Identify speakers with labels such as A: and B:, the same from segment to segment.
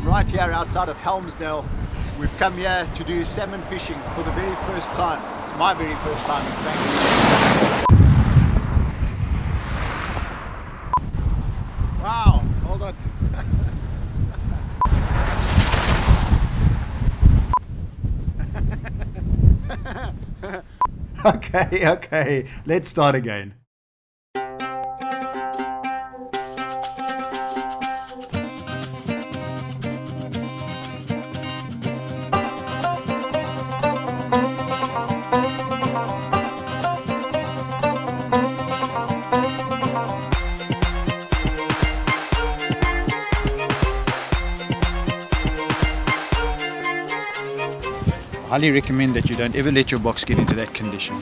A: right here outside of Helmsdale. We've come here to do salmon fishing for the very first time. It's my very first time, in fact. Wow, hold on. Okay, let's start again. I highly recommend that you don't ever let your box get into that condition.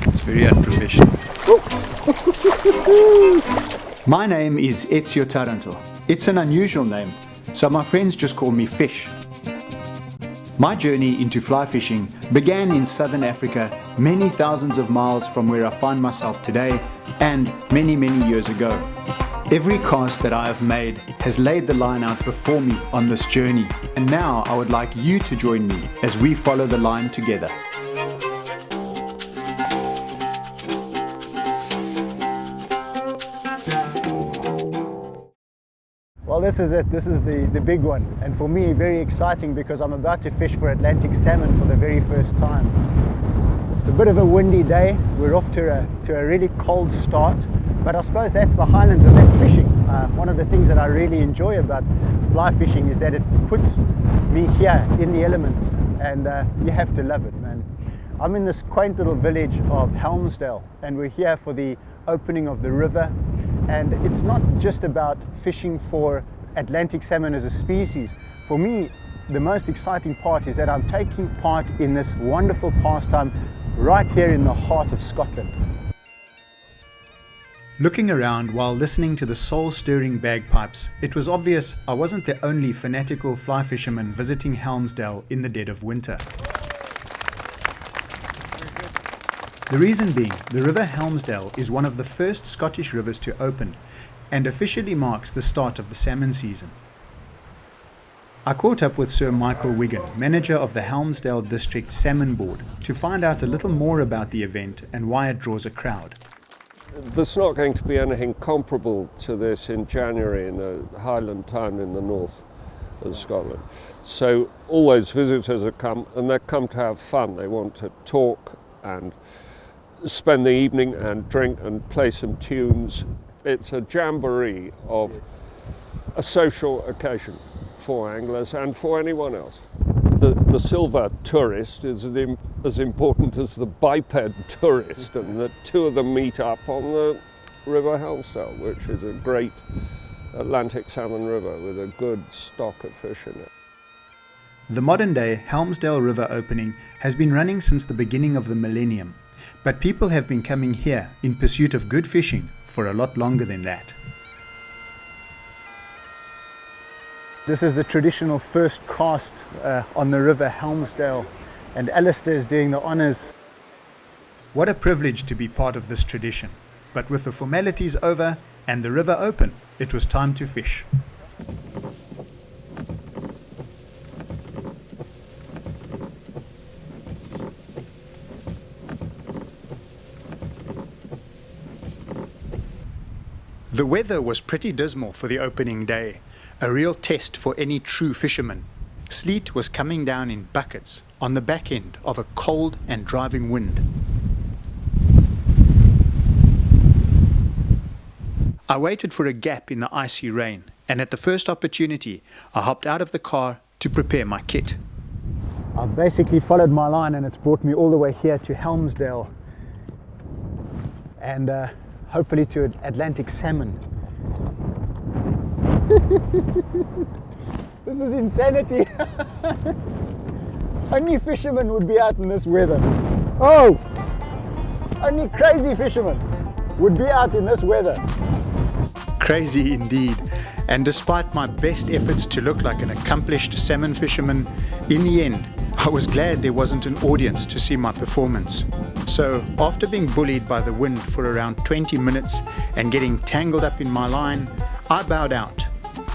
A: It's very unprofessional. My name is Ezio Taranto. It's an unusual name, so my friends just call me Fish. My journey into fly fishing began in southern Africa, many thousands of miles from where I find myself today, and many years ago. Every cast that I have made has laid the line out before me on this journey, and now I would like you to join me as we follow the line together. Well, this is it. This is the big one, and for me very exciting because I'm about to fish for Atlantic salmon for the very first time. It's a bit of a windy day. We're off to a really cold start. But I suppose that's the Highlands and that's fishing. One of the things that I really enjoy about fly fishing is that it puts me here in the elements, and you have to love it, man. I'm in this quaint little village of Helmsdale, and we're here for the opening of the river. And it's not just about fishing for Atlantic salmon as a species. For me, the most exciting part is that I'm taking part in this wonderful pastime right here in the heart of Scotland. Looking around while listening to the soul-stirring bagpipes, it was obvious I wasn't the only fanatical fly fisherman visiting Helmsdale in the dead of winter. The reason being, the River Helmsdale is one of the first Scottish rivers to open and officially marks the start of the salmon season. I caught up with Sir Michael Wigan, manager of the Helmsdale District Salmon Board, to find out a little more about the event and why it draws a crowd.
B: There's not going to be anything comparable to this in January in a highland town in the north of Scotland. So all those visitors have come, and they've come to have fun. They want to talk and spend the evening and drink and play some tunes. It's a jamboree of a social occasion for anglers and for anyone else. The silver tourist is as important as the biped tourist, and the two of them meet up on the River Helmsdale, which is a great Atlantic salmon river with a good stock of fish in it. The modern-day Helmsdale River opening has been running since the beginning of the millennium, but people have been coming here in pursuit of good fishing for a lot longer than that. This is the traditional first cast on the River Helmsdale, and Alistair is doing the honours. What a privilege to be part of this tradition. But with the formalities over and the river open, it was time to fish. The weather was pretty dismal for the opening day. A real test for any true fisherman. Sleet was coming down in buckets on the back end of a cold and driving wind. I waited for a gap in the icy rain, and at the first opportunity, I hopped out of the car to prepare my kit. I've basically followed my line, and it's brought me all the way here to Helmsdale, and hopefully to Atlantic salmon. This is insanity. Only fishermen would be out in this weather. Oh! Only crazy fishermen would be out in this weather. Crazy indeed. And despite my best efforts to look like an accomplished salmon fisherman, in the end, I was glad there wasn't an audience to see my performance. So, after being bullied by the wind for around 20 minutes and getting tangled up in my line, I bowed out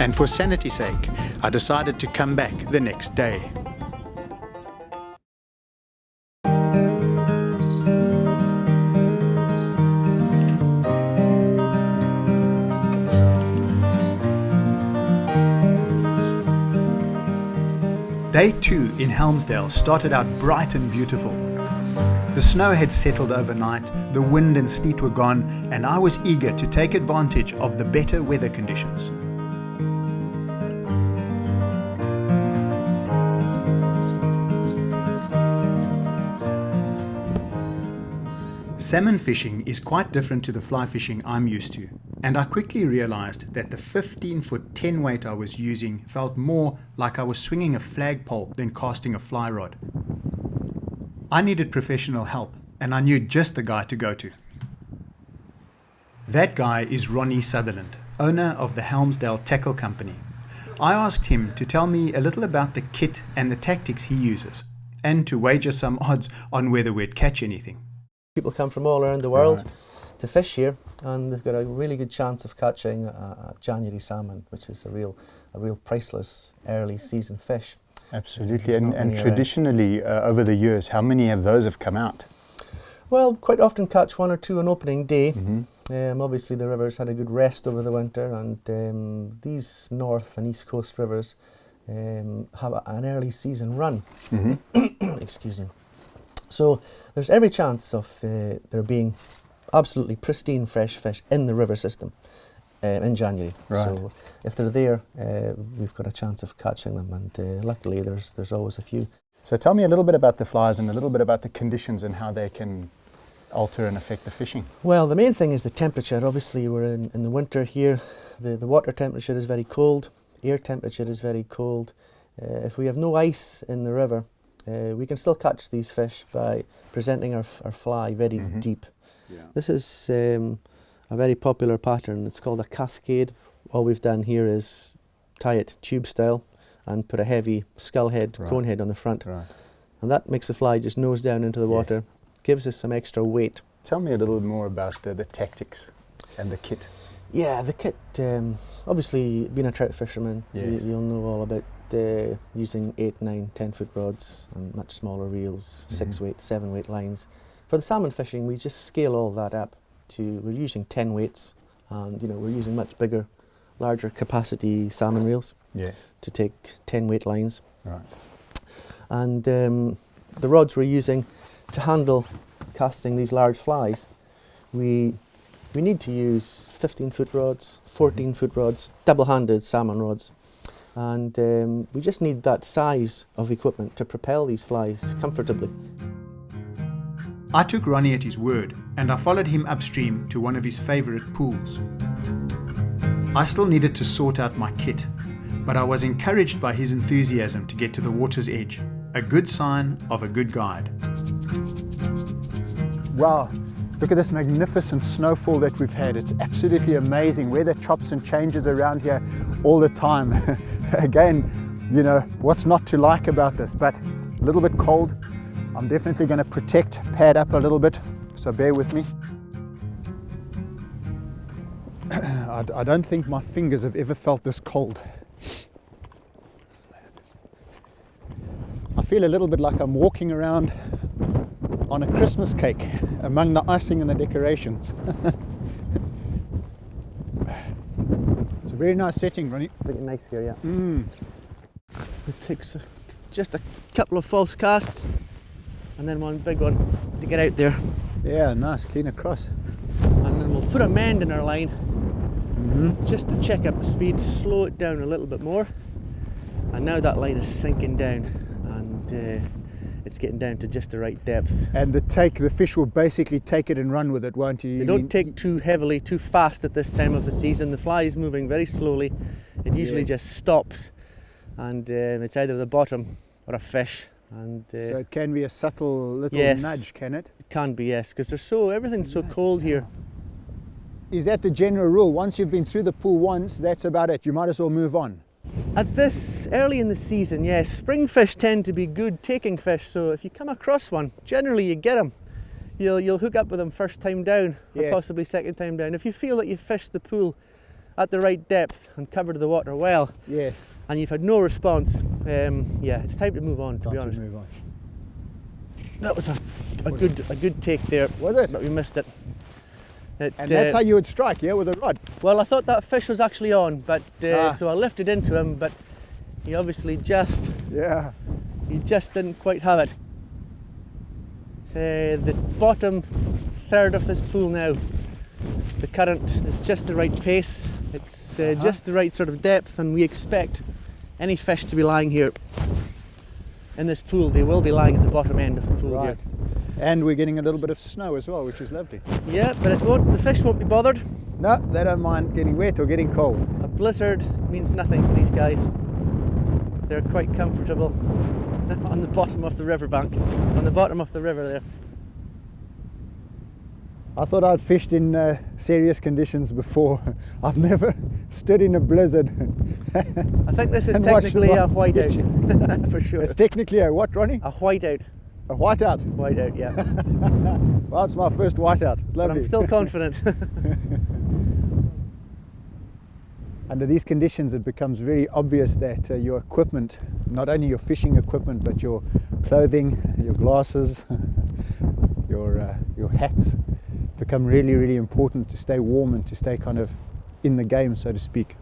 A: and for sanity's sake, I decided to come back the next day. Day 2 in Helmsdale started out bright and beautiful. The snow had settled overnight, the wind and sleet were gone, and I was eager to take advantage of the better weather conditions. Salmon fishing is quite different to the fly fishing I'm used to, and I quickly realized that the 15-foot 10 weight I was using felt more like I was swinging a flagpole than casting a fly rod. I needed professional help, and I knew just the guy to go to. That guy is Ronnie Sutherland, owner of the Helmsdale Tackle Company. I asked him to tell me a little about the kit and the tactics he uses, and to wager some odds on whether we'd catch anything.
C: People come from all around the world to fish here, and they've got a really good chance of catching a January salmon, which is a real priceless early season fish.
A: Absolutely, and traditionally over the years, how many of those have come out?
C: Well, quite often catch one or two on opening day. Obviously the rivers had a good rest over the winter, and these north and east coast rivers have an early season run. Excuse me. So there's every chance of there being absolutely pristine fresh fish in the river system in January.
A: Right.
C: So if they're there, we've got a chance of catching them, and luckily there's always a few.
A: So tell me a little bit about the flies and a little bit about the conditions and how they can alter and affect the fishing.
C: Well, the main thing is the temperature. Obviously we're in the winter here. The water temperature is very cold, air temperature is very cold. If we have no ice in the river, we can still catch these fish by presenting our fly very deep.
A: Yeah.
C: This is a very popular pattern. It's called a cascade. All we've done here is tie it tube style and put a heavy skull head, cone head on the front.
A: Right.
C: And that makes the fly just nose down into the water, gives us some extra weight.
A: Tell me a little bit more about the tactics and the kit.
C: Yeah, the kit, obviously being a trout fisherman, you'll know all about using 8, 9, 10 foot rods and much smaller reels, 6 weight, 7 weight lines. For the salmon fishing, we just scale all that up to, we're using 10 weights, and we're using much bigger, larger capacity salmon reels to take 10 weight lines.
A: Right.
C: And the rods we're using to handle casting these large flies, we need to use 15 foot rods, 14 foot rods, double-handed salmon rods. And we just need that size of equipment to propel these flies comfortably.
A: I took Ronnie at his word, and I followed him upstream to one of his favourite pools. I still needed to sort out my kit, but I was encouraged by his enthusiasm to get to the water's edge, a good sign of a good guide. Wow, look at this magnificent snowfall that we've had. It's absolutely amazing. Weather chops and changes around here all the time. Again, what's not to like about this, but a little bit cold. I'm definitely going to pad up a little bit, so bear with me. I don't think my fingers have ever felt this cold. I feel a little bit like I'm walking around on a Christmas cake among the icing and the decorations. It's a very nice setting, Ronnie.
C: Pretty nice here, yeah. It takes just a couple of false casts and then one big one to get out there.
A: Yeah, nice, clean across.
C: And then we'll put a mend in our line just to check up the speed, slow it down a little bit more. And now that line is sinking down, and it's getting down to just the right depth.
A: And the fish will basically take it and run with it, won't you?
C: They don't take too heavily, too fast at this time of the season. The fly is moving very slowly. It usually just stops, and it's either the bottom or a fish. And
A: so it can be a subtle little nudge, can it?
C: It can be, yes, because everything's so cold here.
A: Is that the general rule? Once you've been through the pool once, that's about it. You might as well move on.
C: At this early in the season, yes, spring fish tend to be good taking fish. So if you come across one, generally you get them. You'll hook up with them first time down, or possibly second time down. If you feel that you've fished the pool at the right depth and covered the water well,
A: Yes.
C: and you've had no response, yeah, it's time to move on, to be honest.
A: Move on.
C: That was a good take there.
A: Was it?
C: But we missed it.
A: And that's how you would strike, yeah, with a rod?
C: Well, I thought that fish was actually on, but
A: Ah.
C: so I lifted into him, but he obviously just didn't quite have it. The bottom third of this pool now, the current is just the right pace. It's just the right sort of depth, and we expect any fish to be lying here in this pool. They will be lying at the bottom end of the pool
A: Right.
C: here.
A: And we're getting a little bit of snow as well, which is lovely.
C: Yeah, but the fish won't be bothered.
A: No, they don't mind getting wet or getting cold.
C: A blizzard means nothing to these guys. They're quite comfortable on the bottom of the riverbank, on the bottom of the river there.
A: I thought I'd fished in serious conditions before. I've never stood in a blizzard.
C: I think this is
A: And watch
C: technically a
A: live
C: whiteout, for sure.
A: It's technically a what, Ronnie?
C: A whiteout.
A: A whiteout.
C: Whiteout, yeah.
A: Well, it's my first whiteout.
C: But
A: Lovely.
C: I'm still confident.
A: Under these conditions, it becomes very obvious that your equipment, not only your fishing equipment, but your clothing, your glasses, your hats, become really, really important to stay warm and to stay kind of in the game, so to speak.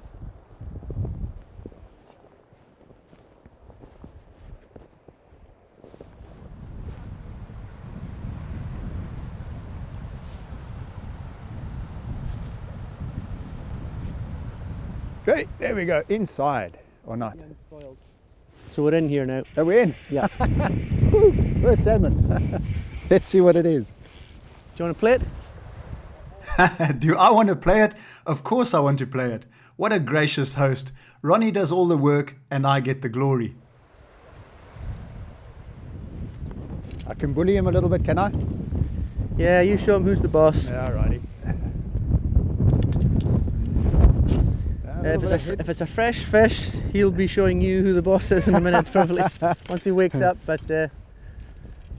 A: Okay, there we go, inside or not.
C: So we're in here now.
A: Are we in?
C: Yeah.
A: Woo, first salmon. Let's see what it is.
C: Do you want to play it?
D: Do I want to play it? Of course I want to play it. What a gracious host. Ronnie does all the work and I get the glory.
A: I can bully him a little bit, can I?
C: Yeah, you show him who's the boss.
A: Alrighty.
C: If it's a fresh fish, he'll be showing you who the boss is in a minute, probably, once he wakes up. But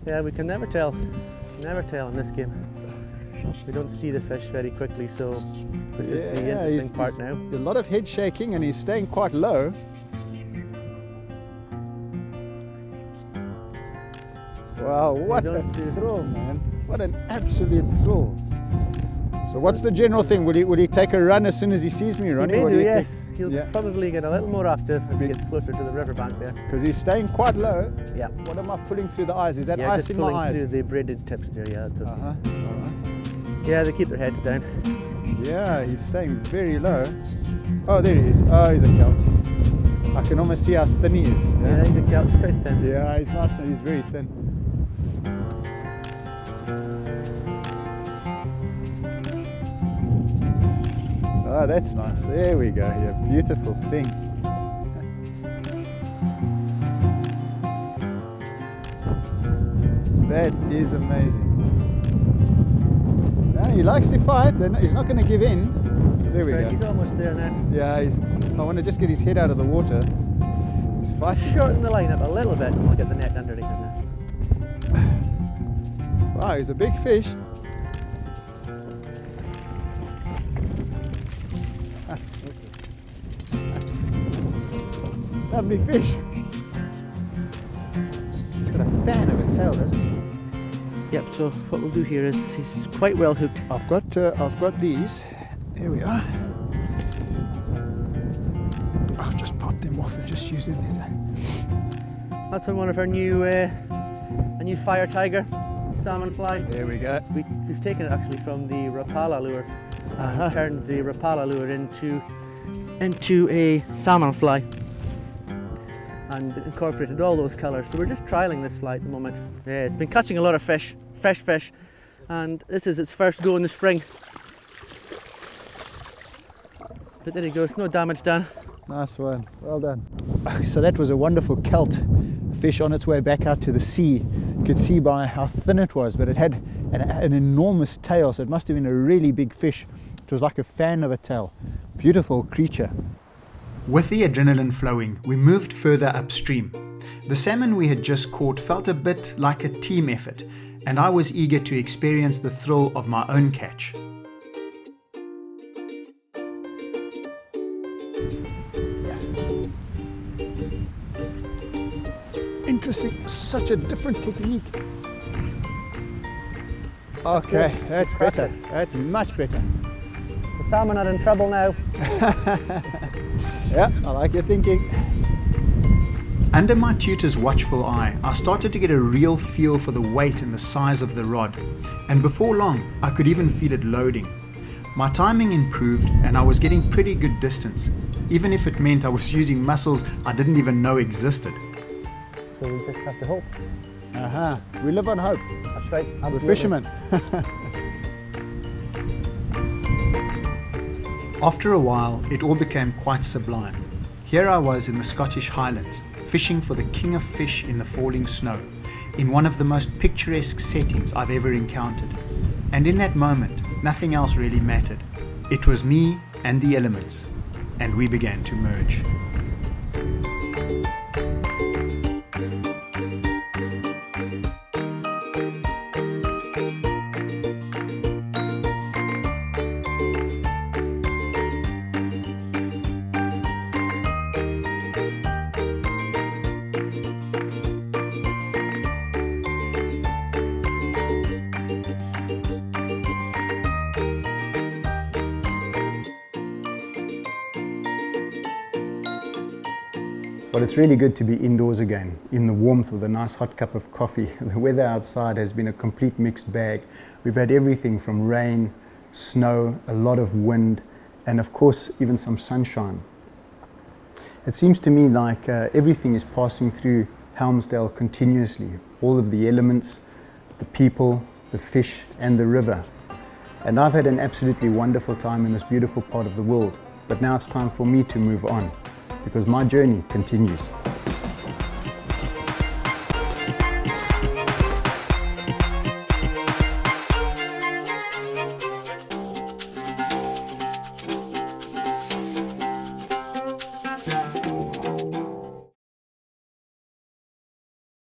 C: yeah, we can never tell. Never tell in this game. We don't see the fish very quickly, so this is the interesting part now.
A: A lot of head shaking and he's staying quite low. Wow, what a thrill, man. What an absolute thrill. So what's the general thing? Will he take a run as soon as he sees me, Ronnie?
C: He may
A: What
C: do,
A: you
C: yes.
A: think?
C: He'll
A: Yeah.
C: probably get a little more active as he gets closer to the riverbank there.
A: Because he's staying quite low.
C: Yeah.
A: What am I pulling through the eyes? Is that
C: Yeah,
A: ice
C: just
A: in my
C: pulling
A: eyes?
C: through the braided tips there, yeah, that's okay.
A: Alright.
C: Yeah, they keep their heads down.
A: Yeah, he's staying very low. Oh, there he is. Oh, he's a kelp. I can almost see how thin he is.
C: Yeah, he's a kelp, he's quite thin.
A: Yeah, he's nice and he's very thin. Oh, that's nice. There we go. Yeah, beautiful thing. That is amazing. Yeah, he likes to fight. He's not going to give in. There we
C: Right,
A: go.
C: he's almost there now.
A: Yeah, I want to just get his head out of the water. He's fighting.
C: Shorten the line up a little bit and we'll get the net underneath him now.
A: Wow, he's a big fish. Lovely fish. He's got a fan of a tail, doesn't he?
C: Yep, so what we'll do here is he's quite well hooked.
A: I've got these. There we are. I've just popped them off and just used them as
C: That's on one of our new a new fire tiger salmon fly.
A: There we go.
C: We've taken it actually from the Rapala lure and turned the Rapala lure into a salmon fly and incorporated all those colours. So we're just trialling this fly at the moment. Yeah, it's been catching a lot of fish, fresh fish, and this is its first go in the spring. But there you go, it's no damage done.
A: Nice one. Well done. So that was a wonderful celt fish on its way back out to the sea. You could see by how thin it was, but it had an enormous tail, so it must have been a really big fish. It was like a fan of a tail. Beautiful creature.
D: With the adrenaline flowing, we moved further upstream. The salmon we had just caught felt a bit like a team effort, and I was eager to experience the thrill of my own catch.
A: interesting, such a different technique. Okay, that's better. That's much better.
C: The salmon are in trouble now.
A: Yeah, I like your thinking.
D: Under my tutor's watchful eye, I started to get a real feel for the weight and the size of the rod, and before long, I could even feel it loading. My timing improved and I was getting pretty good distance, even if it meant I was using muscles I didn't even know existed.
C: So we just have to hope.
A: We live on hope.
C: That's right.
A: We're
C: Absolutely.
A: fishermen.
D: After a while, it all became quite sublime. Here I was in the Scottish Highlands, fishing for the king of fish in the falling snow, in one of the most picturesque settings I've ever encountered. And in that moment, nothing else really mattered. It was me and the elements, and we began to merge.
A: But it's really good to be indoors again, in the warmth with a nice hot cup of coffee. The weather outside has been a complete mixed bag. We've had everything from rain, snow, a lot of wind, and of course even some sunshine. It seems to me like everything is passing through Helmsdale continuously. All of the elements, the people, the fish and the river. And I've had an absolutely wonderful time in this beautiful part of the world. But now it's time for me to move on, because my journey continues.